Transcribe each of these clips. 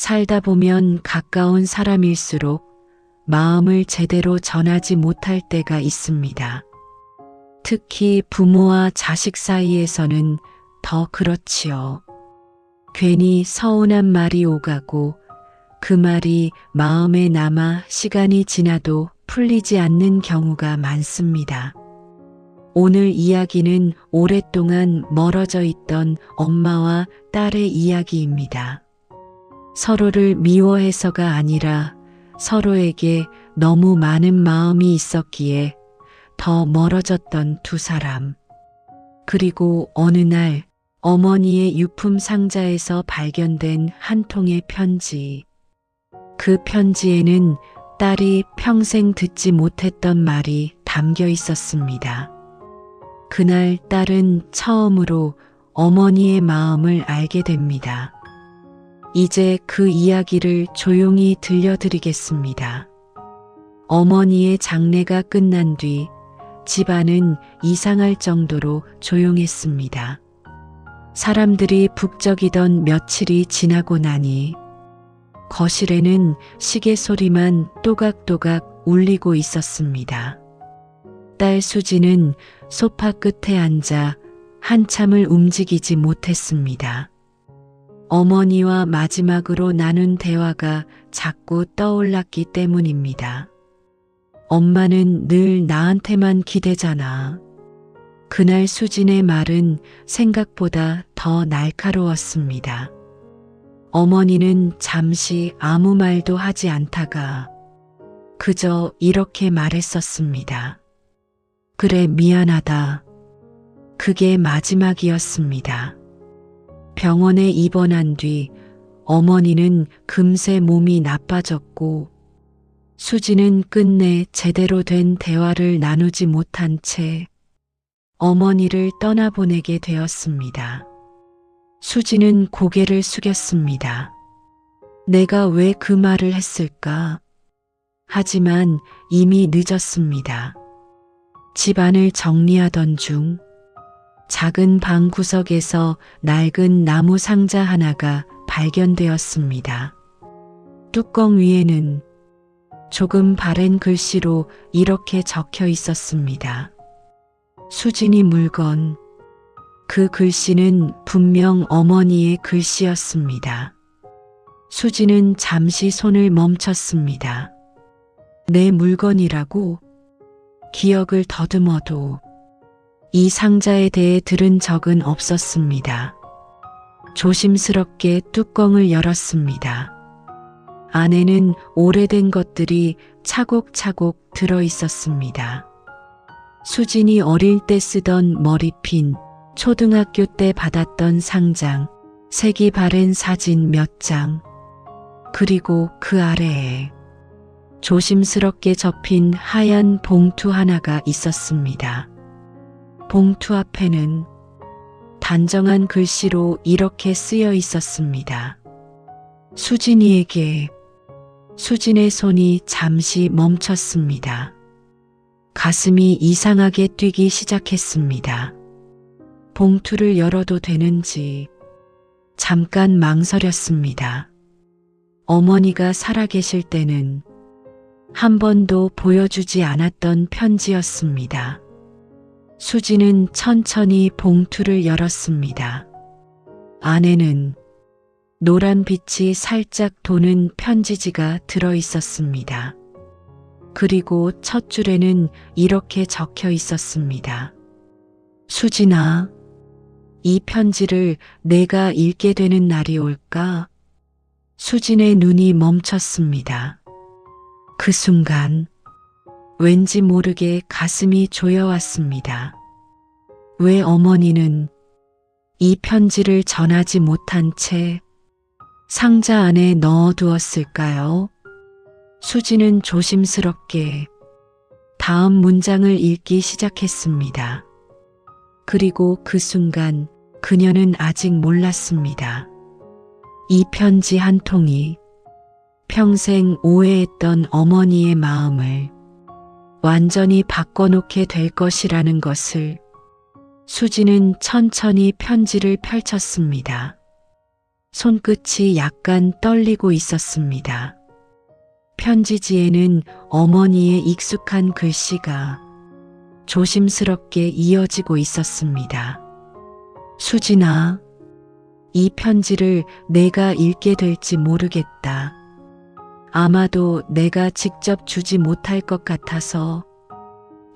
살다 보면 가까운 사람일수록 마음을 제대로 전하지 못할 때가 있습니다. 특히 부모와 자식 사이에서는 더 그렇지요. 괜히 서운한 말이 오가고 그 말이 마음에 남아 시간이 지나도 풀리지 않는 경우가 많습니다. 오늘 이야기는 오랫동안 멀어져 있던 엄마와 딸의 이야기입니다. 서로를 미워해서가 아니라 서로에게 너무 많은 마음이 있었기에 더 멀어졌던 두 사람. 그리고 어느 날 어머니의 유품 상자에서 발견된 한 통의 편지. 그 편지에는 딸이 평생 듣지 못했던 말이 담겨 있었습니다. 그날 딸은 처음으로 어머니의 마음을 알게 됩니다. 이제 그 이야기를 조용히 들려드리겠습니다. 어머니의 장례가 끝난 뒤 집안은 이상할 정도로 조용했습니다. 사람들이 북적이던 며칠이 지나고 나니 거실에는 시계 소리만 또각또각 울리고 있었습니다. 딸 수지는 소파 끝에 앉아 한참을 움직이지 못했습니다. 어머니와 마지막으로 나눈 대화가 자꾸 떠올랐기 때문입니다. 엄마는 늘 나한테만 기대잖아. 그날 수진의 말은 생각보다 더 날카로웠습니다. 어머니는 잠시 아무 말도 하지 않다가 그저 이렇게 말했었습니다. 그래, 미안하다. 그게 마지막이었습니다. 병원에 입원한 뒤 어머니는 금세 몸이 나빠졌고 수지는 끝내 제대로 된 대화를 나누지 못한 채 어머니를 떠나보내게 되었습니다. 수지는 고개를 숙였습니다. 내가 왜 그 말을 했을까? 하지만 이미 늦었습니다. 집안을 정리하던 중 작은 방 구석에서 낡은 나무 상자 하나가 발견되었습니다. 뚜껑 위에는 조금 바랜 글씨로 이렇게 적혀 있었습니다. 수진이 물건. 그 글씨는 분명 어머니의 글씨였습니다. 수진은 잠시 손을 멈췄습니다. 내 물건이라고? 기억을 더듬어도 이 상자에 대해 들은 적은 없었습니다. 조심스럽게 뚜껑을 열었습니다. 안에는 오래된 것들이 차곡차곡 들어 있었습니다. 수진이 어릴 때 쓰던 머리핀, 초등학교 때 받았던 상장, 색이 바랜 사진 몇 장, 그리고 그 아래에 조심스럽게 접힌 하얀 봉투 하나가 있었습니다. 봉투 앞에는 단정한 글씨로 이렇게 쓰여 있었습니다. 수진이에게. 수진의 손이 잠시 멈췄습니다. 가슴이 이상하게 뛰기 시작했습니다. 봉투를 열어도 되는지 잠깐 망설였습니다. 어머니가 살아계실 때는 한 번도 보여주지 않았던 편지였습니다. 수지는 천천히 봉투를 열었습니다. 안에는 노란 빛이 살짝 도는 편지지가 들어 있었습니다. 그리고 첫 줄에는 이렇게 적혀 있었습니다. 수진아, 이 편지를 내가 읽게 되는 날이 올까? 수진의 눈이 멈췄습니다. 그 순간 왠지 모르게 가슴이 조여왔습니다. 왜 어머니는 이 편지를 전하지 못한 채 상자 안에 넣어두었을까요? 수지는 조심스럽게 다음 문장을 읽기 시작했습니다. 그리고 그 순간 그녀는 아직 몰랐습니다. 이 편지 한 통이 평생 오해했던 어머니의 마음을 완전히 바꿔놓게 될 것이라는 것을. 수지는 천천히 편지를 펼쳤습니다. 손끝이 약간 떨리고 있었습니다. 편지지에는 어머니의 익숙한 글씨가 조심스럽게 이어지고 있었습니다. 수진아, 이 편지를 내가 읽게 될지 모르겠다. 아마도 내가 직접 주지 못할 것 같아서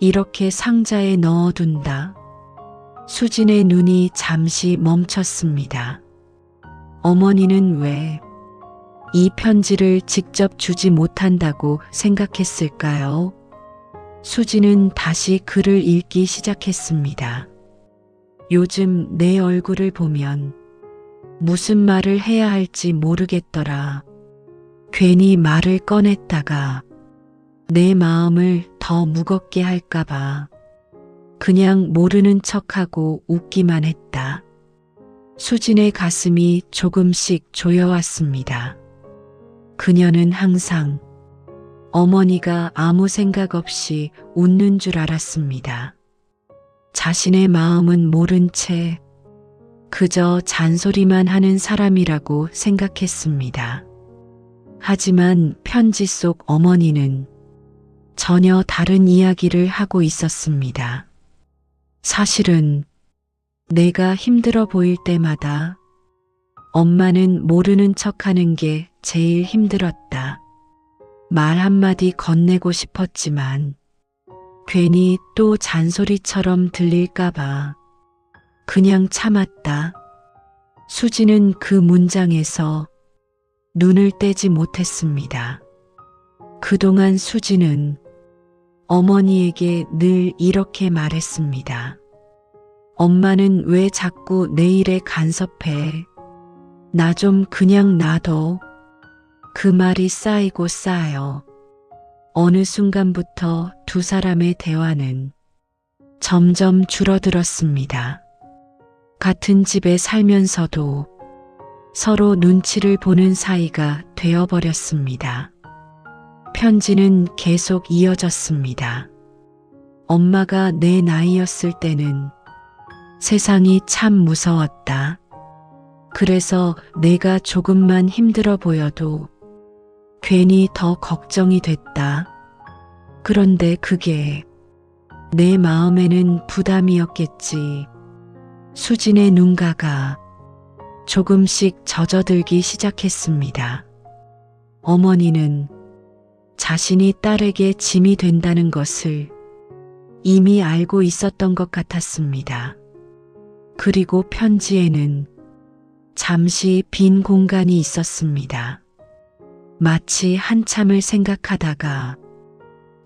이렇게 상자에 넣어둔다. 수진의 눈이 잠시 멈췄습니다. 어머니는 왜 이 편지를 직접 주지 못한다고 생각했을까요? 수진은 다시 글을 읽기 시작했습니다. 요즘 내 얼굴을 보면 무슨 말을 해야 할지 모르겠더라. 괜히 말을 꺼냈다가 내 마음을 더 무겁게 할까봐 그냥 모르는 척하고 웃기만 했다. 수진의 가슴이 조금씩 조여왔습니다. 그녀는 항상 어머니가 아무 생각 없이 웃는 줄 알았습니다. 자신의 마음은 모른 채 그저 잔소리만 하는 사람이라고 생각했습니다. 하지만 편지 속 어머니는 전혀 다른 이야기를 하고 있었습니다. 사실은 내가 힘들어 보일 때마다 엄마는 모르는 척하는 게 제일 힘들었다. 말 한마디 건네고 싶었지만 괜히 또 잔소리처럼 들릴까봐 그냥 참았다. 수지는 그 문장에서 눈을 떼지 못했습니다. 그동안 수지는 어머니에게 늘 이렇게 말했습니다. 엄마는 왜 자꾸 내 일에 간섭해? 나 좀 그냥 놔둬. 그 말이 쌓이고 쌓여 어느 순간부터 두 사람의 대화는 점점 줄어들었습니다. 같은 집에 살면서도 서로 눈치를 보는 사이가 되어버렸습니다. 편지는 계속 이어졌습니다. 엄마가 내 나이였을 때는 세상이 참 무서웠다. 그래서 내가 조금만 힘들어 보여도 괜히 더 걱정이 됐다. 그런데 그게 내 마음에는 부담이었겠지. 수진의 눈가가 조금씩 젖어들기 시작했습니다. 어머니는 자신이 딸에게 짐이 된다는 것을 이미 알고 있었던 것 같았습니다. 그리고 편지에는 잠시 빈 공간이 있었습니다. 마치 한참을 생각하다가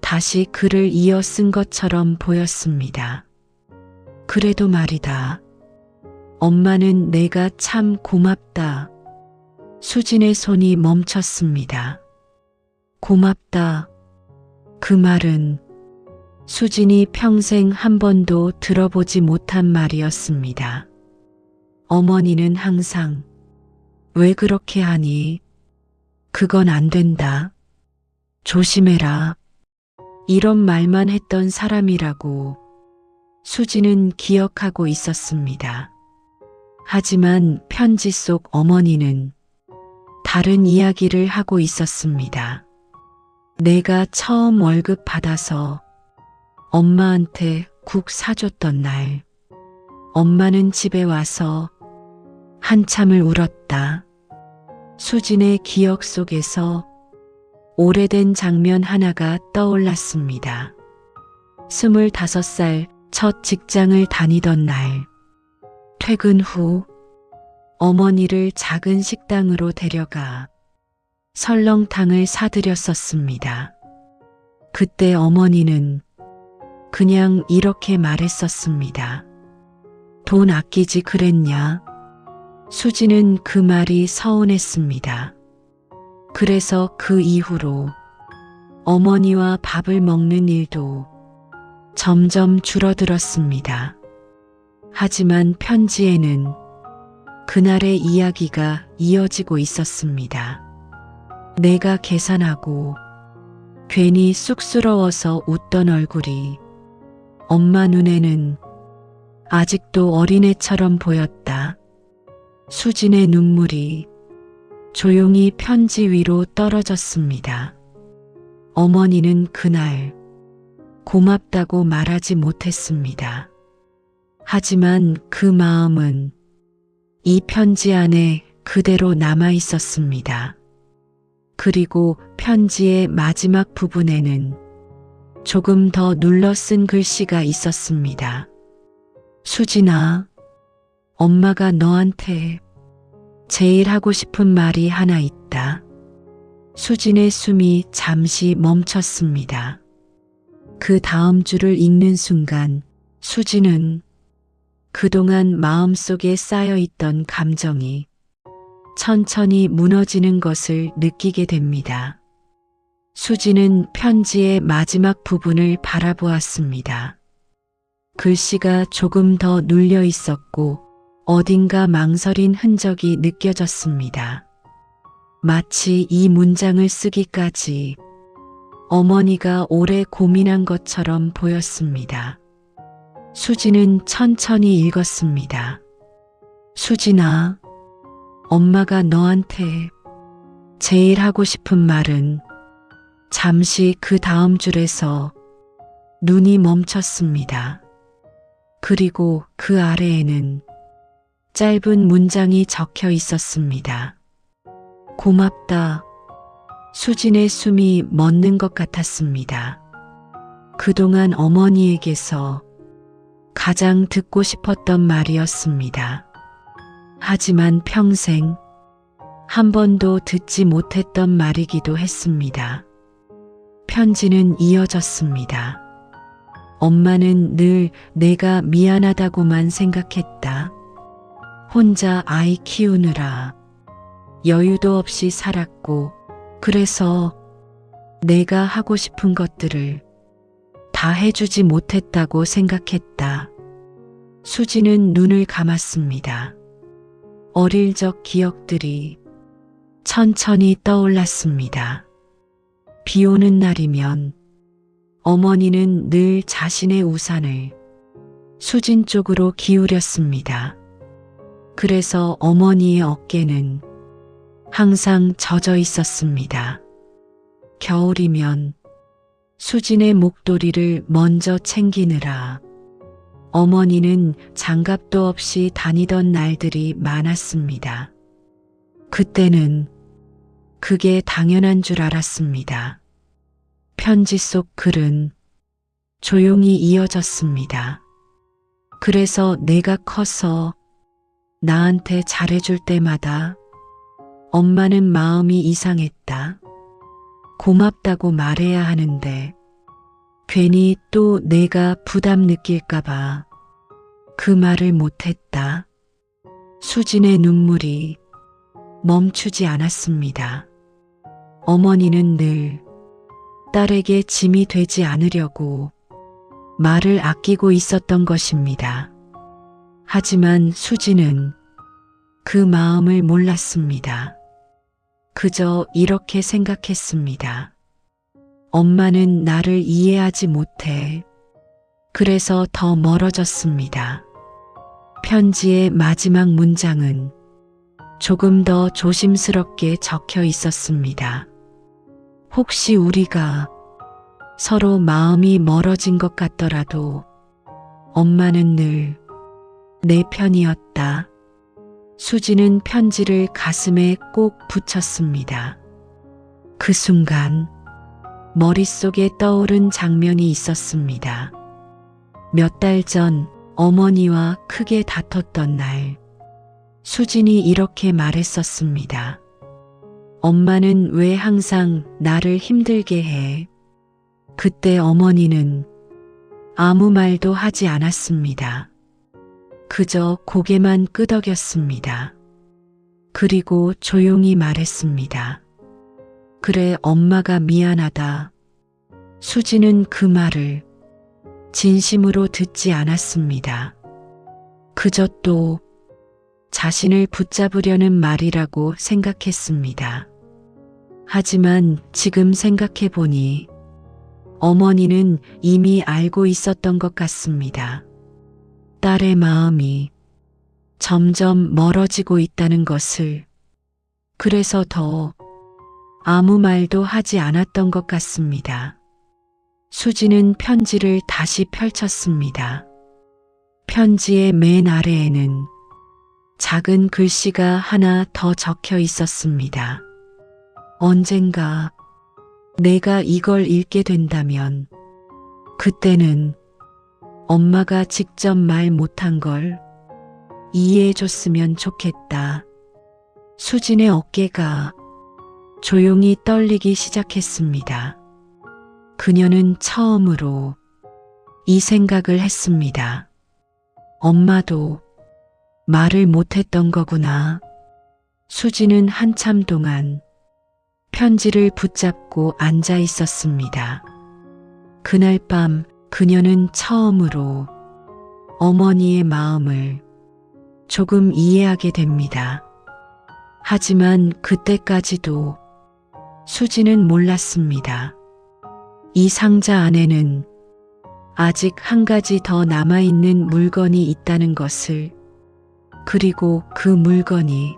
다시 글을 이어 쓴 것처럼 보였습니다. 그래도 말이다. 엄마는 내가 참 고맙다. 수진의 손이 멈췄습니다. 고맙다. 그 말은 수진이 평생 한 번도 들어보지 못한 말이었습니다. 어머니는 항상 왜 그렇게 하니? 그건 안 된다. 조심해라. 이런 말만 했던 사람이라고 수지는 기억하고 있었습니다. 하지만 편지 속 어머니는 다른 이야기를 하고 있었습니다. 내가 처음 월급 받아서 엄마한테 국 사줬던 날, 엄마는 집에 와서 한참을 울었다. 수진의 기억 속에서 오래된 장면 하나가 떠올랐습니다. 25살 첫 직장을 다니던 날, 퇴근 후 어머니를 작은 식당으로 데려가 설렁탕을 사드렸었습니다. 그때 어머니는 그냥 이렇게 말했었습니다. 돈 아끼지 그랬냐? 수지는 그 말이 서운했습니다. 그래서 그 이후로 어머니와 밥을 먹는 일도 점점 줄어들었습니다. 하지만 편지에는 그날의 이야기가 이어지고 있었습니다. 내가 계산하고 괜히 쑥스러워서 웃던 얼굴이 엄마 눈에는 아직도 어린애처럼 보였다. 수진의 눈물이 조용히 편지 위로 떨어졌습니다. 어머니는 그날 고맙다고 말하지 못했습니다. 하지만 그 마음은 이 편지 안에 그대로 남아 있었습니다. 그리고 편지의 마지막 부분에는 조금 더 눌러 쓴 글씨가 있었습니다. 수진아, 엄마가 너한테 제일 하고 싶은 말이 하나 있다. 수진의 숨이 잠시 멈췄습니다. 그 다음 줄을 읽는 순간 수진은 그동안 마음속에 쌓여있던 감정이 천천히 무너지는 것을 느끼게 됩니다. 수진은 편지의 마지막 부분을 바라보았습니다. 글씨가 조금 더 눌려 있었고 어딘가 망설인 흔적이 느껴졌습니다. 마치 이 문장을 쓰기까지 어머니가 오래 고민한 것처럼 보였습니다. 수진은 천천히 읽었습니다. 수진아, 엄마가 너한테 제일 하고 싶은 말은. 잠시 그 다음 줄에서 눈이 멈췄습니다. 그리고 그 아래에는 짧은 문장이 적혀 있었습니다. 고맙다. 수진의 숨이 멎는 것 같았습니다. 그동안 어머니에게서 가장 듣고 싶었던 말이었습니다. 하지만 평생 한 번도 듣지 못했던 말이기도 했습니다. 편지는 이어졌습니다. 엄마는 늘 내가 미안하다고만 생각했다. 혼자 아이 키우느라 여유도 없이 살았고, 그래서 내가 하고 싶은 것들을 다 해주지 못했다고 생각했다. 수지는 눈을 감았습니다. 어릴 적 기억들이 천천히 떠올랐습니다. 비 오는 날이면 어머니는 늘 자신의 우산을 수진 쪽으로 기울였습니다. 그래서 어머니의 어깨는 항상 젖어 있었습니다. 겨울이면 수진의 목도리를 먼저 챙기느라 어머니는 장갑도 없이 다니던 날들이 많았습니다. 그때는 그게 당연한 줄 알았습니다. 편지 속 글은 조용히 이어졌습니다. 그래서 내가 커서 나한테 잘해줄 때마다 엄마는 마음이 이상했다. 고맙다고 말해야 하는데 괜히 또 내가 부담 느낄까봐 그 말을 못했다. 수진의 눈물이 멈추지 않았습니다. 어머니는 늘 딸에게 짐이 되지 않으려고 말을 아끼고 있었던 것입니다. 하지만 수진은 그 마음을 몰랐습니다. 그저 이렇게 생각했습니다. 엄마는 나를 이해하지 못해. 그래서 더 멀어졌습니다. 편지의 마지막 문장은 조금 더 조심스럽게 적혀 있었습니다. 혹시 우리가 서로 마음이 멀어진 것 같더라도 엄마는 늘 내 편이었다. 수지는 편지를 가슴에 꼭 붙였습니다. 그 순간 머릿속에 떠오른 장면이 있었습니다. 몇 달 전 어머니와 크게 다퉜던 날, 수진이 이렇게 말했었습니다. 엄마는 왜 항상 나를 힘들게 해? 그때 어머니는 아무 말도 하지 않았습니다. 그저 고개만 끄덕였습니다. 그리고 조용히 말했습니다. 그래, 엄마가 미안하다. 수지는 그 말을 진심으로 듣지 않았습니다. 그저 또 자신을 붙잡으려는 말이라고 생각했습니다. 하지만 지금 생각해 보니 어머니는 이미 알고 있었던 것 같습니다. 딸의 마음이 점점 멀어지고 있다는 것을, 그래서 더 아무 말도 하지 않았던 것 같습니다. 수지는 편지를 다시 펼쳤습니다. 편지의 맨 아래에는 작은 글씨가 하나 더 적혀 있었습니다. 언젠가 내가 이걸 읽게 된다면 그때는 엄마가 직접 말 못한 걸 이해해 줬으면 좋겠다. 수진의 어깨가 조용히 떨리기 시작했습니다. 그녀는 처음으로 이 생각을 했습니다. 엄마도 말을 못했던 거구나. 수지는 한참 동안 편지를 붙잡고 앉아 있었습니다. 그날 밤 그녀는 처음으로 어머니의 마음을 조금 이해하게 됩니다. 하지만 그때까지도 수지는 몰랐습니다. 이 상자 안에는 아직 한 가지 더 남아있는 물건이 있다는 것을, 그리고 그 물건이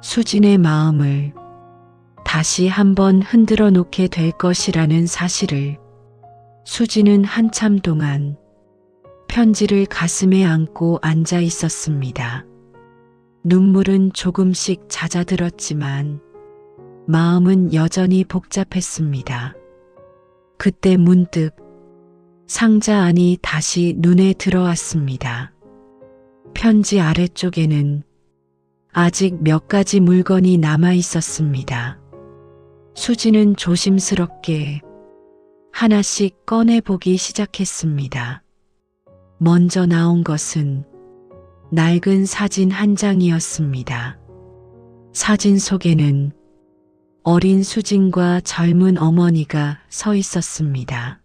수진의 마음을 다시 한번 흔들어 놓게 될 것이라는 사실을. 수지는 한참 동안 편지를 가슴에 안고 앉아 있었습니다. 눈물은 조금씩 잦아들었지만 마음은 여전히 복잡했습니다. 그때 문득 상자 안이 다시 눈에 들어왔습니다. 편지 아래쪽에는 아직 몇 가지 물건이 남아 있었습니다. 수지는 조심스럽게 하나씩 꺼내보기 시작했습니다. 먼저 나온 것은 낡은 사진 한 장이었습니다. 사진 속에는 어린 수진과 젊은 어머니가 서 있었습니다.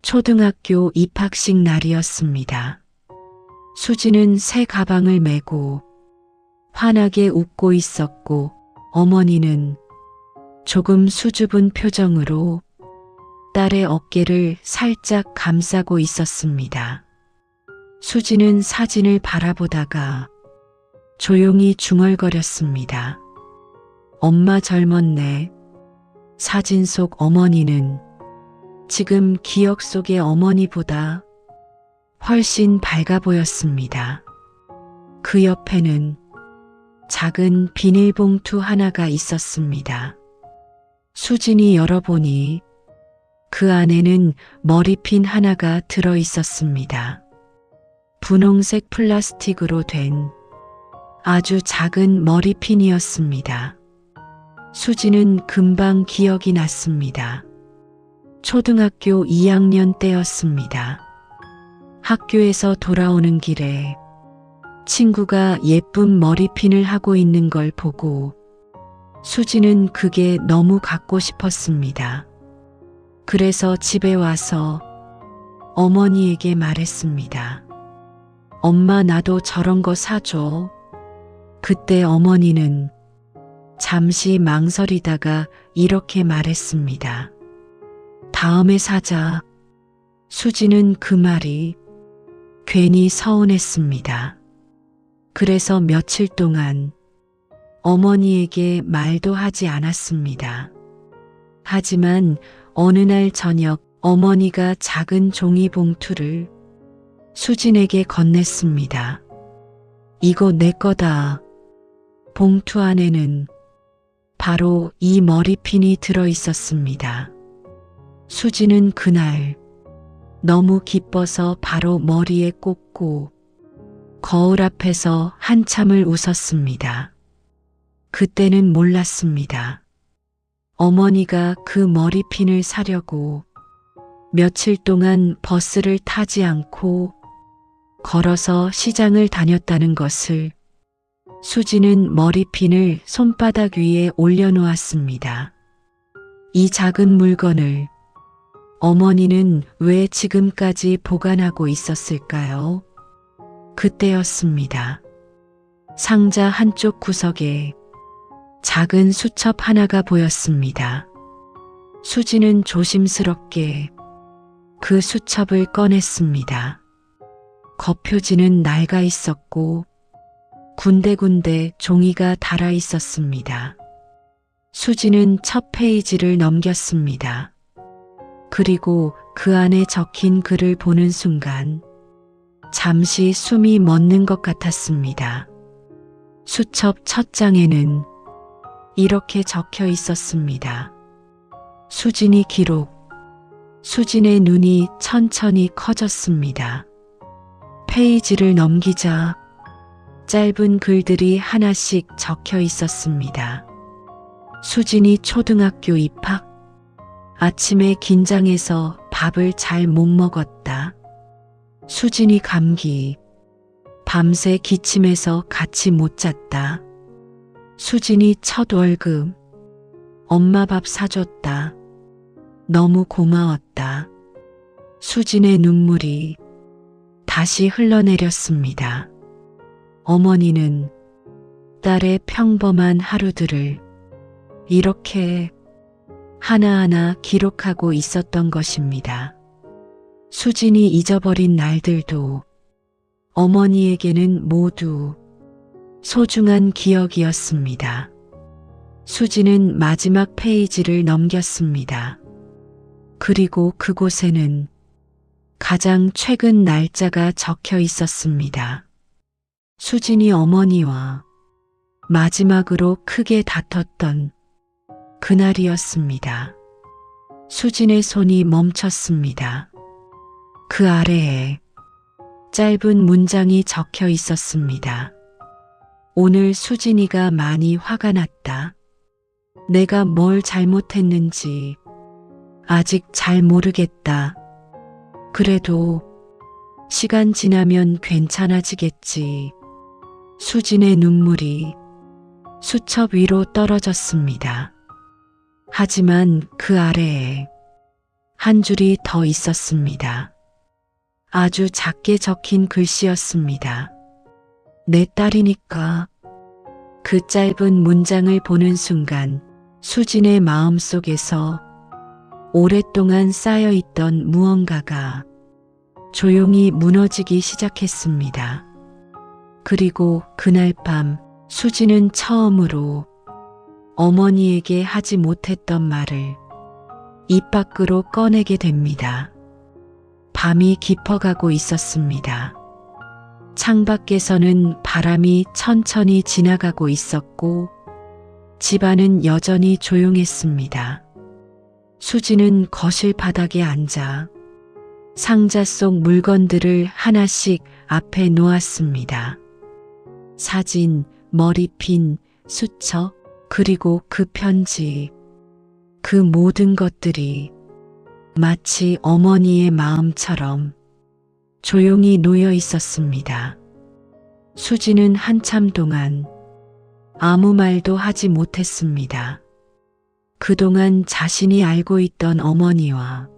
초등학교 입학식 날이었습니다. 수지는 새 가방을 메고 환하게 웃고 있었고, 어머니는 조금 수줍은 표정으로 딸의 어깨를 살짝 감싸고 있었습니다. 수지는 사진을 바라보다가 조용히 중얼거렸습니다. 엄마 젊었네. 사진 속 어머니는 지금 기억 속의 어머니보다 훨씬 밝아 보였습니다. 그 옆에는 작은 비닐봉투 하나가 있었습니다. 수진이 열어보니 그 안에는 머리핀 하나가 들어 있었습니다. 분홍색 플라스틱으로 된 아주 작은 머리핀이었습니다. 수지는 금방 기억이 났습니다. 초등학교 2학년 때였습니다. 학교에서 돌아오는 길에 친구가 예쁜 머리핀을 하고 있는 걸 보고 수지는 그게 너무 갖고 싶었습니다. 그래서 집에 와서 어머니에게 말했습니다. 엄마, 나도 저런 거 사줘. 그때 어머니는 잠시 망설이다가 이렇게 말했습니다. 다음에 사자. 수지는 그 말이 괜히 서운했습니다. 그래서 며칠 동안 어머니에게 말도 하지 않았습니다. 하지만 어느 날 저녁 어머니가 작은 종이 봉투를 수진에게 건넸습니다. 이거 내 거다. 봉투 안에는 바로 이 머리핀이 들어 있었습니다. 수지는 그날 너무 기뻐서 바로 머리에 꽂고 거울 앞에서 한참을 웃었습니다. 그때는 몰랐습니다. 어머니가 그 머리핀을 사려고 며칠 동안 버스를 타지 않고 걸어서 시장을 다녔다는 것을. 수지는 머리핀을 손바닥 위에 올려놓았습니다. 이 작은 물건을 어머니는 왜 지금까지 보관하고 있었을까요? 그때였습니다. 상자 한쪽 구석에 작은 수첩 하나가 보였습니다. 수지는 조심스럽게 그 수첩을 꺼냈습니다. 겉표지는 낡아 있었고 군데군데 종이가 달아 있었습니다. 수지는 첫 페이지를 넘겼습니다. 그리고 그 안에 적힌 글을 보는 순간 잠시 숨이 멎는 것 같았습니다. 수첩 첫 장에는 이렇게 적혀 있었습니다. 수진이 기록. 수진의 눈이 천천히 커졌습니다. 페이지를 넘기자 짧은 글들이 하나씩 적혀 있었습니다. 수진이 초등학교 입학. 아침에 긴장해서 밥을 잘 못 먹었다. 수진이 감기. 밤새 기침해서 같이 못 잤다. 수진이 첫 월급. 엄마 밥 사줬다. 너무 고마웠다. 수진의 눈물이 다시 흘러내렸습니다. 어머니는 딸의 평범한 하루들을 이렇게 하나하나 기록하고 있었던 것입니다. 수진이 잊어버린 날들도 어머니에게는 모두 소중한 기억이었습니다. 수진은 마지막 페이지를 넘겼습니다. 그리고 그곳에는 가장 최근 날짜가 적혀 있었습니다. 수진이 어머니와 마지막으로 크게 다퉜던 그날이었습니다. 수진의 손이 멈췄습니다. 그 아래에 짧은 문장이 적혀 있었습니다. 오늘 수진이가 많이 화가 났다. 내가 뭘 잘못했는지 아직 잘 모르겠다. 그래도 시간 지나면 괜찮아지겠지. 수진의 눈물이 수첩 위로 떨어졌습니다. 하지만 그 아래에 한 줄이 더 있었습니다. 아주 작게 적힌 글씨였습니다. 내 딸이니까. 그 짧은 문장을 보는 순간 수진의 마음속에서 오랫동안 쌓여있던 무언가가 조용히 무너지기 시작했습니다. 그리고 그날 밤 수진은 처음으로 어머니에게 하지 못했던 말을 입 밖으로 꺼내게 됩니다. 밤이 깊어가고 있었습니다. 창밖에서는 바람이 천천히 지나가고 있었고 집안은 여전히 조용했습니다. 수지는 거실 바닥에 앉아 상자 속 물건들을 하나씩 앞에 놓았습니다. 사진, 머리핀, 수첩, 그리고 그 편지. 그 모든 것들이 마치 어머니의 마음처럼 조용히 놓여 있었습니다. 수지는 한참 동안 아무 말도 하지 못했습니다. 그동안 자신이 알고 있던 어머니와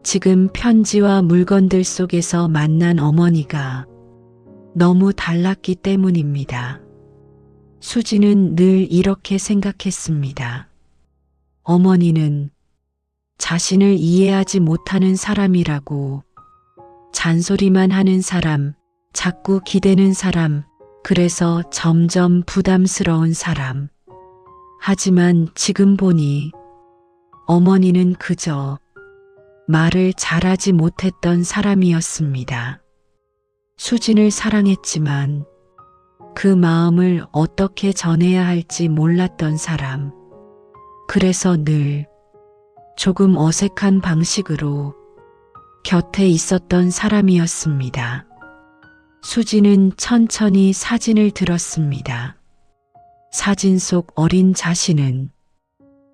지금 편지와 물건들 속에서 만난 어머니가 너무 달랐기 때문입니다. 수지는 늘 이렇게 생각했습니다. 어머니는 자신을 이해하지 못하는 사람이라고, 잔소리만 하는 사람, 자꾸 기대는 사람, 그래서 점점 부담스러운 사람. 하지만 지금 보니 어머니는 그저 말을 잘하지 못했던 사람이었습니다. 수진을 사랑했지만 그 마음을 어떻게 전해야 할지 몰랐던 사람. 그래서 늘 조금 어색한 방식으로 곁에 있었던 사람이었습니다. 수지는 천천히 사진을 들었습니다. 사진 속 어린 자신은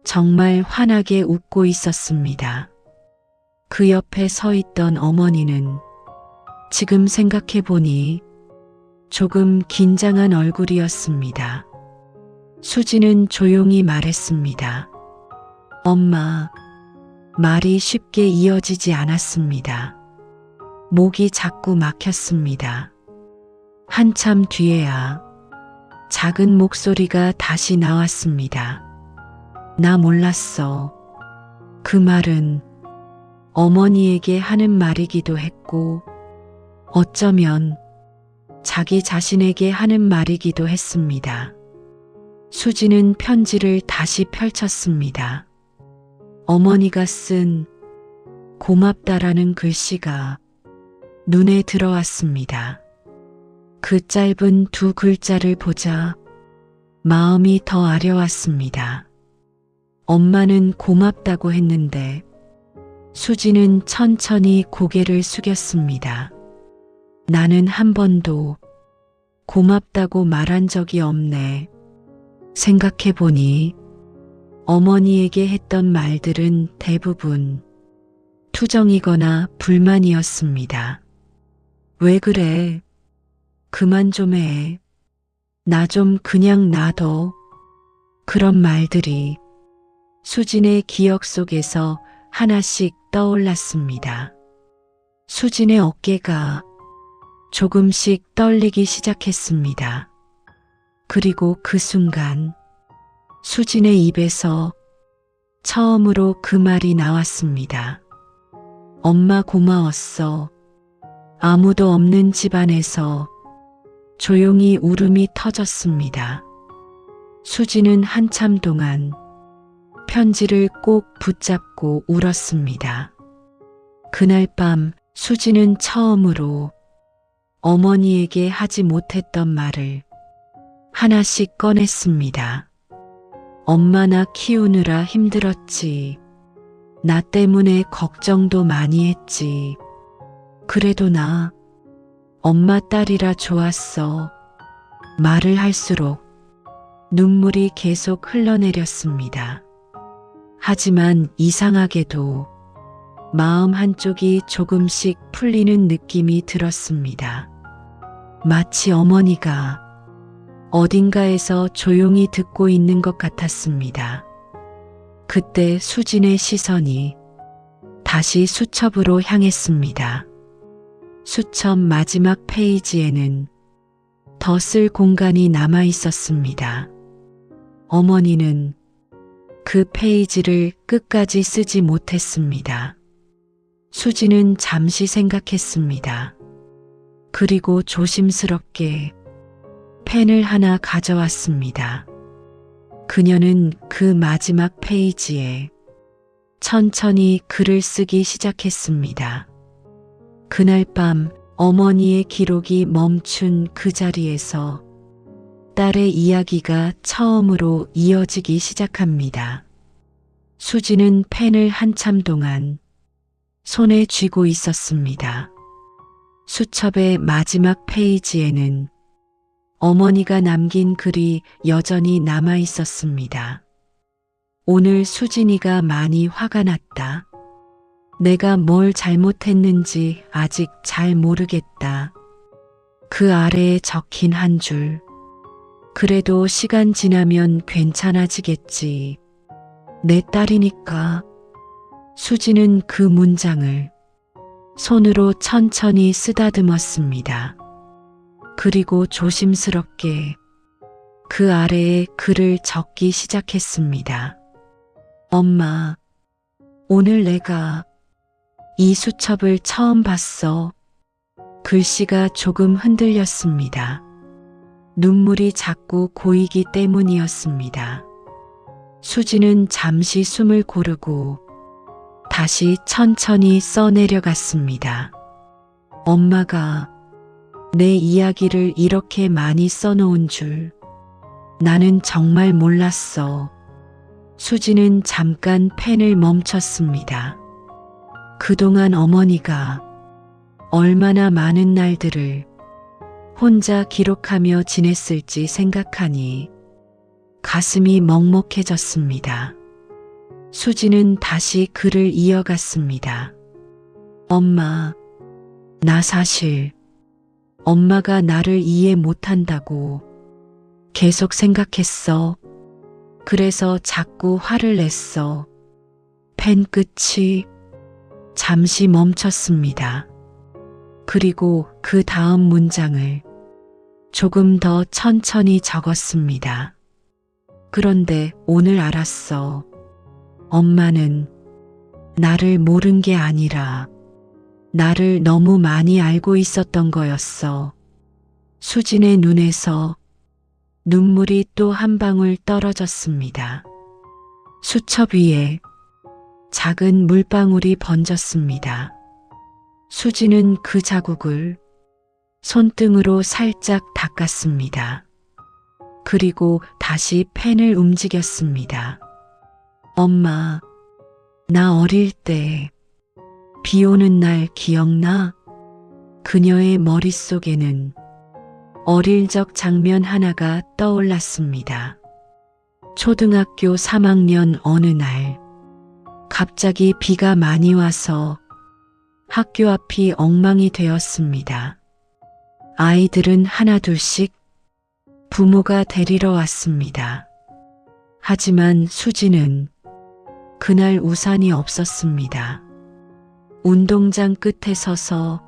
정말 환하게 웃고 있었습니다. 그 옆에 서 있던 어머니는 지금 생각해 보니 조금 긴장한 얼굴이었습니다. 수지는 조용히 말했습니다. 엄마, 말이 쉽게 이어지지 않았습니다. 목이 자꾸 막혔습니다. 한참 뒤에야 작은 목소리가 다시 나왔습니다. 나 몰랐어. 그 말은 어머니에게 하는 말이기도 했고 어쩌면 자기 자신에게 하는 말이기도 했습니다. 수지는 편지를 다시 펼쳤습니다. 어머니가 쓴 고맙다라는 글씨가 눈에 들어왔습니다. 그 짧은 두 글자를 보자 마음이 더 아려왔습니다. 엄마는 고맙다고 했는데 수지는 천천히 고개를 숙였습니다. 나는 한 번도 고맙다고 말한 적이 없네. 생각해보니 어머니에게 했던 말들은 대부분 투정이거나 불만이었습니다. 왜 그래? 그만 좀 해. 나 좀 그냥 놔둬. 그런 말들이 수진의 기억 속에서 하나씩 떠올랐습니다. 수진의 어깨가 조금씩 떨리기 시작했습니다. 그리고 그 순간 수진의 입에서 처음으로 그 말이 나왔습니다. 엄마 고마웠어. 아무도 없는 집안에서 조용히 울음이 터졌습니다. 수지는 한참 동안 편지를 꼭 붙잡고 울었습니다. 그날 밤 수지는 처음으로 어머니에게 하지 못했던 말을 하나씩 꺼냈습니다. 엄마 나 키우느라 힘들었지. 나 때문에 걱정도 많이 했지. 그래도 나 엄마 딸이라 좋았어. 말을 할수록 눈물이 계속 흘러내렸습니다. 하지만 이상하게도 마음 한쪽이 조금씩 풀리는 느낌이 들었습니다. 마치 어머니가 어딘가에서 조용히 듣고 있는 것 같았습니다. 그때 수진의 시선이 다시 수첩으로 향했습니다. 수첩 마지막 페이지에는 더 쓸 공간이 남아 있었습니다. 어머니는 그 페이지를 끝까지 쓰지 못했습니다. 수지는 잠시 생각했습니다. 그리고 조심스럽게 펜을 하나 가져왔습니다. 그녀는 그 마지막 페이지에 천천히 글을 쓰기 시작했습니다. 그날 밤 어머니의 기록이 멈춘 그 자리에서 딸의 이야기가 처음으로 이어지기 시작합니다. 수지는 펜을 한참 동안 손에 쥐고 있었습니다. 수첩의 마지막 페이지에는 어머니가 남긴 글이 여전히 남아 있었습니다. 오늘 수진이가 많이 화가 났다. 내가 뭘 잘못했는지 아직 잘 모르겠다. 그 아래에 적힌 한 줄. 그래도 시간 지나면 괜찮아지겠지. 내 딸이니까. 수지는 그 문장을 손으로 천천히 쓰다듬었습니다. 그리고 조심스럽게 그 아래에 글을 적기 시작했습니다. 엄마, 오늘 내가 이 수첩을 처음 봤어. 글씨가 조금 흔들렸습니다. 눈물이 자꾸 고이기 때문이었습니다. 수지는 잠시 숨을 고르고 다시 천천히 써내려갔습니다. 엄마가 내 이야기를 이렇게 많이 써놓은 줄 나는 정말 몰랐어. 수지는 잠깐 펜을 멈췄습니다. 그동안 어머니가 얼마나 많은 날들을 혼자 기록하며 지냈을지 생각하니 가슴이 먹먹해졌습니다. 수지는 다시 글을 이어갔습니다. 엄마, 나 사실 엄마가 나를 이해 못한다고 계속 생각했어. 그래서 자꾸 화를 냈어. 펜 끝이 잠시 멈췄습니다. 그리고 그 다음 문장을 조금 더 천천히 적었습니다. 그런데 오늘 알았어. 엄마는 나를 모른 게 아니라 나를 너무 많이 알고 있었던 거였어. 수진의 눈에서 눈물이 또 한 방울 떨어졌습니다. 수첩 위에 작은 물방울이 번졌습니다. 수진은 그 자국을 손등으로 살짝 닦았습니다. 그리고 다시 펜을 움직였습니다. 엄마, 나 어릴 때 비 오는 날 기억나? 그녀의 머릿속에는 어릴 적 장면 하나가 떠올랐습니다. 초등학교 3학년 어느 날, 갑자기 비가 많이 와서 학교 앞이 엉망이 되었습니다. 아이들은 하나둘씩 부모가 데리러 왔습니다. 하지만 수지는 그날 우산이 없었습니다. 운동장 끝에 서서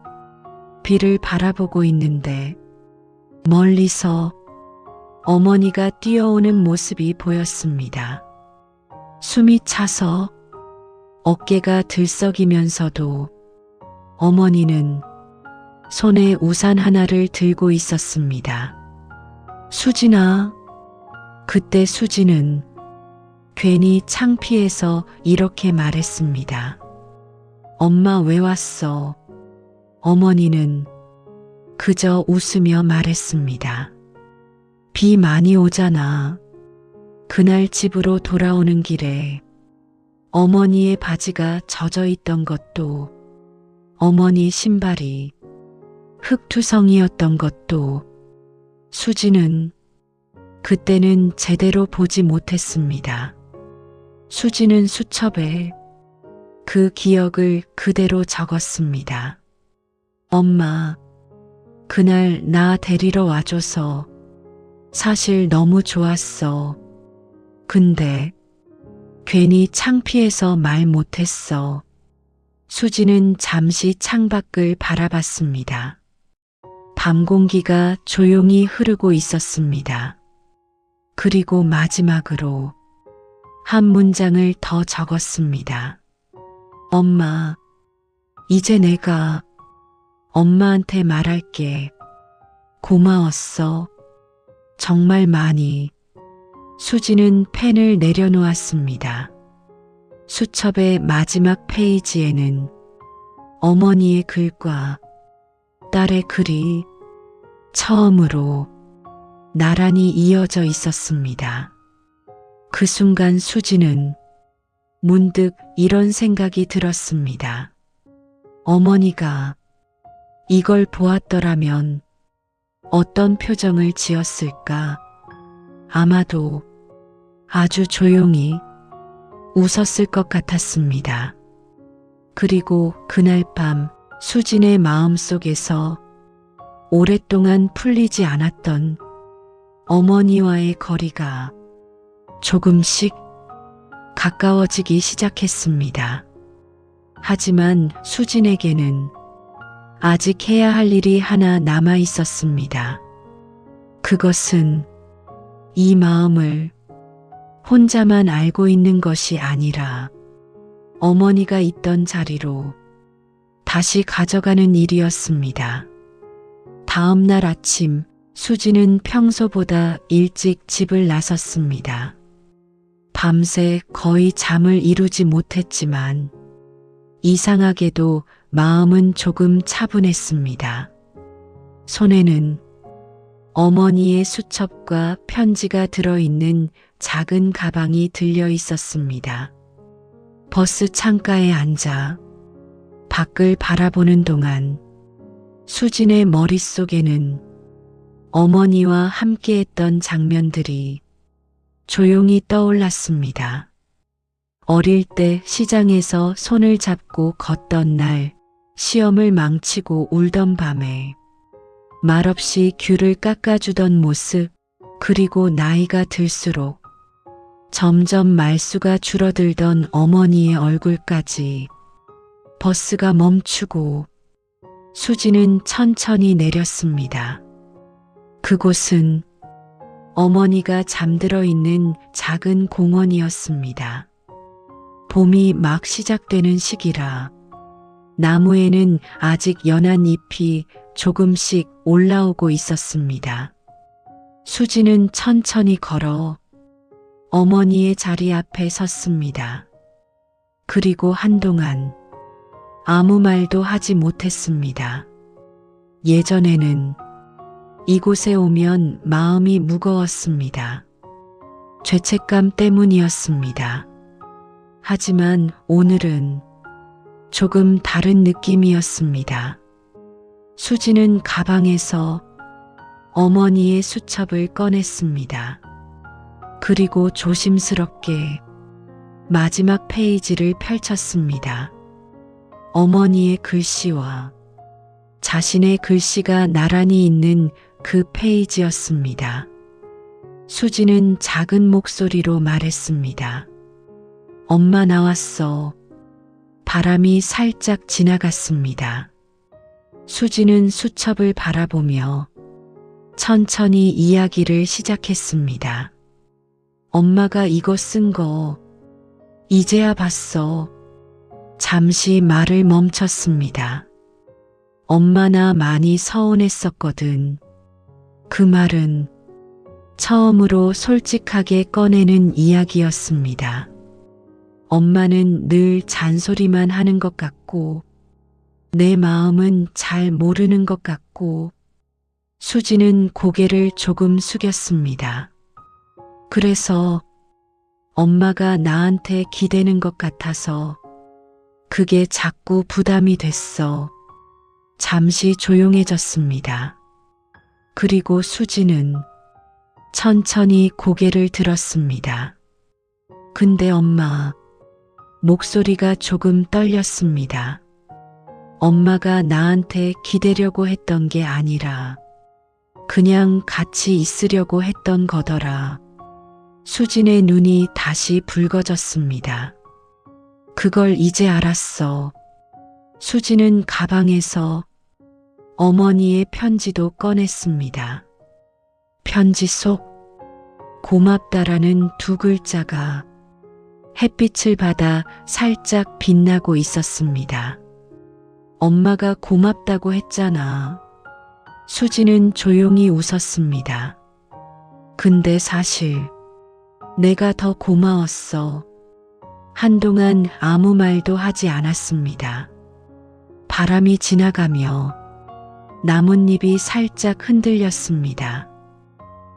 비를 바라보고 있는데 멀리서 어머니가 뛰어오는 모습이 보였습니다. 숨이 차서 어깨가 들썩이면서도 어머니는 손에 우산 하나를 들고 있었습니다. 수진아. 그때 수진은 괜히 창피해서 이렇게 말했습니다. 엄마 왜 왔어? 어머니는 그저 웃으며 말했습니다. 비 많이 오잖아. 그날 집으로 돌아오는 길에 어머니의 바지가 젖어 있던 것도, 어머니 신발이 흙투성이었던 것도 수지는 그때는 제대로 보지 못했습니다. 수지는 수첩에 그 기억을 그대로 적었습니다. 엄마, 그날 나 데리러 와줘서 사실 너무 좋았어. 근데 괜히 창피해서 말 못했어. 수지는 잠시 창밖을 바라봤습니다. 밤 공기가 조용히 흐르고 있었습니다. 그리고 마지막으로 한 문장을 더 적었습니다. 엄마, 이제 내가 엄마한테 말할게. 고마웠어. 정말 많이. 수지는 펜을 내려놓았습니다. 수첩의 마지막 페이지에는 어머니의 글과 딸의 글이 처음으로 나란히 이어져 있었습니다. 그 순간 수지는 문득 이런 생각이 들었습니다. 어머니가 이걸 보았더라면 어떤 표정을 지었을까? 아마도 아주 조용히 웃었을 것 같았습니다. 그리고 그날 밤 수진의 마음속에서 오랫동안 풀리지 않았던 어머니와의 거리가 조금씩 가까워지기 시작했습니다. 하지만 수진에게는 아직 해야 할 일이 하나 남아 있었습니다. 그것은 이 마음을 혼자만 알고 있는 것이 아니라 어머니가 있던 자리로 다시 가져가는 일이었습니다. 다음 날 아침 수지는 평소보다 일찍 집을 나섰습니다. 밤새 거의 잠을 이루지 못했지만 이상하게도 마음은 조금 차분했습니다. 손에는 어머니의 수첩과 편지가 들어있는 작은 가방이 들려 있었습니다. 버스 창가에 앉아 밖을 바라보는 동안 수진의 머릿속에는 어머니와 함께했던 장면들이 조용히 떠올랐습니다. 어릴 때 시장에서 손을 잡고 걷던 날, 시험을 망치고 울던 밤에 말없이 귤을 깎아주던 모습, 그리고 나이가 들수록 점점 말수가 줄어들던 어머니의 얼굴까지. 버스가 멈추고 수지는 천천히 내렸습니다. 그곳은 어머니가 잠들어 있는 작은 공원이었습니다. 봄이 막 시작되는 시기라 나무에는 아직 연한 잎이 조금씩 올라오고 있었습니다. 수지는 천천히 걸어 어머니의 자리 앞에 섰습니다. 그리고 한동안 아무 말도 하지 못했습니다. 예전에는 이곳에 오면 마음이 무거웠습니다. 죄책감 때문이었습니다. 하지만 오늘은 조금 다른 느낌이었습니다. 수지는 가방에서 어머니의 수첩을 꺼냈습니다. 그리고 조심스럽게 마지막 페이지를 펼쳤습니다. 어머니의 글씨와 자신의 글씨가 나란히 있는 그 페이지였습니다. 수지는 작은 목소리로 말했습니다. 엄마 나왔어. 바람이 살짝 지나갔습니다. 수지는 수첩을 바라보며 천천히 이야기를 시작했습니다. 엄마가 이거 쓴 거 이제야 봤어. 잠시 말을 멈췄습니다. 엄마나 많이 서운했었거든. 그 말은 처음으로 솔직하게 꺼내는 이야기였습니다. 엄마는 늘 잔소리만 하는 것 같고 내 마음은 잘 모르는 것 같고. 수지는 고개를 조금 숙였습니다. 그래서 엄마가 나한테 기대는 것 같아서 그게 자꾸 부담이 됐어. 잠시 조용해졌습니다. 그리고 수지는 천천히 고개를 들었습니다. 근데 엄마, 목소리가 조금 떨렸습니다. 엄마가 나한테 기대려고 했던 게 아니라 그냥 같이 있으려고 했던 거더라. 수진의 눈이 다시 붉어졌습니다. 그걸 이제 알았어. 수진은 가방에서 어머니의 편지도 꺼냈습니다. 편지 속 고맙다라는 두 글자가 햇빛을 받아 살짝 빛나고 있었습니다. 엄마가 고맙다고 했잖아. 수지는 조용히 웃었습니다. 근데 사실 내가 더 고마웠어. 한동안 아무 말도 하지 않았습니다. 바람이 지나가며 나뭇잎이 살짝 흔들렸습니다.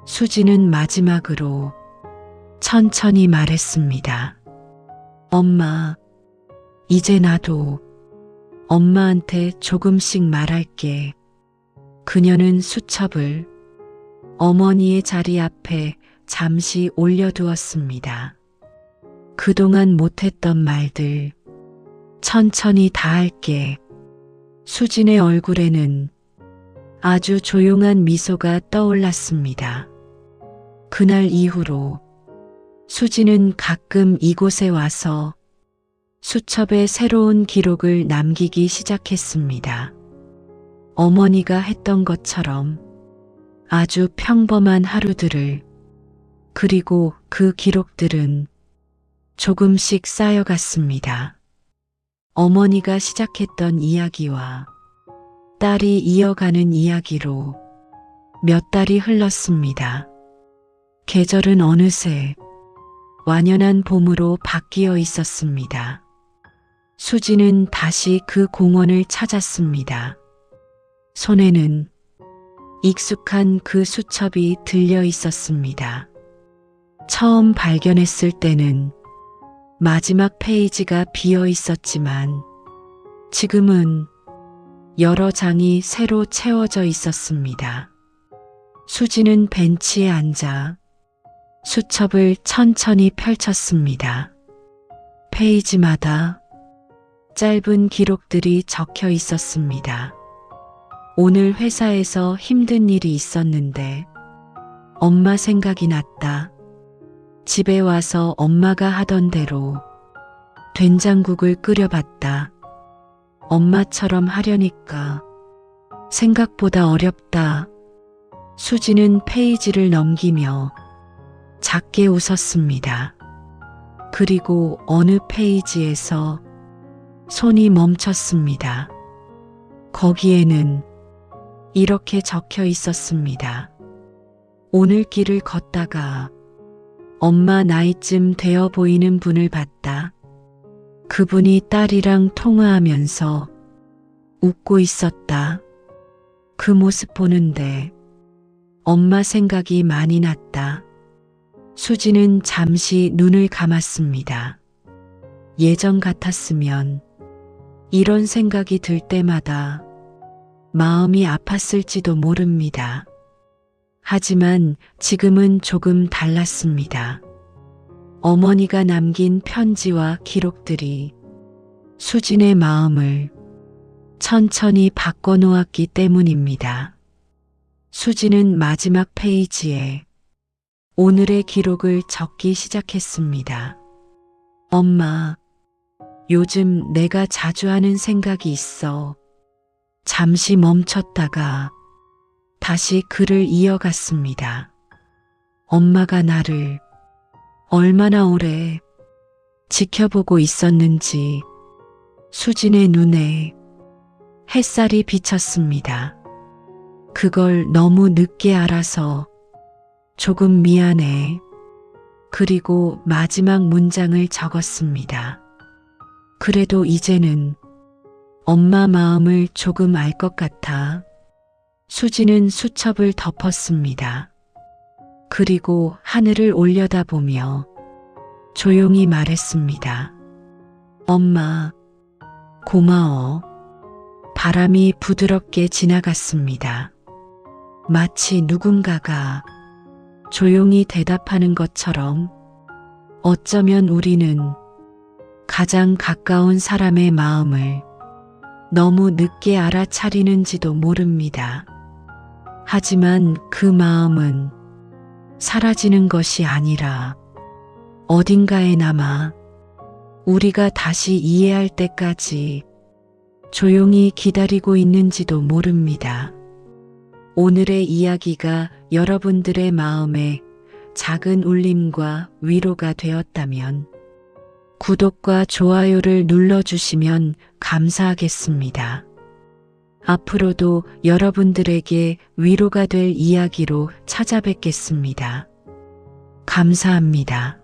수지는 마지막으로 천천히 말했습니다. 엄마, 이제 나도 엄마한테 조금씩 말할게. 그녀는 수첩을 어머니의 자리 앞에 잠시 올려두었습니다. 그동안 못했던 말들 천천히 다 할게. 수진의 얼굴에는 아주 조용한 미소가 떠올랐습니다. 그날 이후로 수진은 가끔 이곳에 와서 수첩에 새로운 기록을 남기기 시작했습니다. 어머니가 했던 것처럼 아주 평범한 하루들을. 그리고 그 기록들은 조금씩 쌓여갔습니다. 어머니가 시작했던 이야기와 딸이 이어가는 이야기로 몇 달이 흘렀습니다. 계절은 어느새 완연한 봄으로 바뀌어 있었습니다. 수지는 다시 그 공원을 찾았습니다. 손에는 익숙한 그 수첩이 들려 있었습니다. 처음 발견했을 때는 마지막 페이지가 비어 있었지만 지금은 여러 장이 새로 채워져 있었습니다. 수지는 벤치에 앉아 수첩을 천천히 펼쳤습니다. 페이지마다 짧은 기록들이 적혀 있었습니다. 오늘 회사에서 힘든 일이 있었는데 엄마 생각이 났다. 집에 와서 엄마가 하던 대로 된장국을 끓여봤다. 엄마처럼 하려니까 생각보다 어렵다. 수지는 페이지를 넘기며 작게 웃었습니다. 그리고 어느 페이지에서 손이 멈췄습니다. 거기에는 이렇게 적혀 있었습니다. 오늘 길을 걷다가 엄마 나이쯤 되어 보이는 분을 봤다. 그분이 딸이랑 통화하면서 웃고 있었다. 그 모습 보는데 엄마 생각이 많이 났다. 수지는 잠시 눈을 감았습니다. 예전 같았으면 이런 생각이 들 때마다 마음이 아팠을지도 모릅니다. 하지만 지금은 조금 달랐습니다. 어머니가 남긴 편지와 기록들이 수진의 마음을 천천히 바꿔놓았기 때문입니다. 수진은 마지막 페이지에 오늘의 기록을 적기 시작했습니다. 엄마, 요즘 내가 자주 하는 생각이 있어. 잠시 멈췄다가 다시 글을 이어갔습니다. 엄마가 나를 얼마나 오래 지켜보고 있었는지 수진의 눈에 햇살이 비쳤습니다. 그걸 너무 늦게 알아서 조금 미안해. 그리고 마지막 문장을 적었습니다. 그래도 이제는 엄마 마음을 조금 알 것 같아. 수지는 수첩을 덮었습니다. 그리고 하늘을 올려다보며 조용히 말했습니다. 엄마, 고마워. 바람이 부드럽게 지나갔습니다. 마치 누군가가 조용히 대답하는 것처럼 어쩌면 우리는 가장 가까운 사람의 마음을 너무 늦게 알아차리는지도 모릅니다. 하지만 그 마음은 사라지는 것이 아니라 어딘가에 남아 우리가 다시 이해할 때까지 조용히 기다리고 있는지도 모릅니다. 오늘의 이야기가 여러분들의 마음에 작은 울림과 위로가 되었다면 구독과 좋아요를 눌러주시면 감사하겠습니다. 앞으로도 여러분들에게 위로가 될 이야기로 찾아뵙겠습니다. 감사합니다.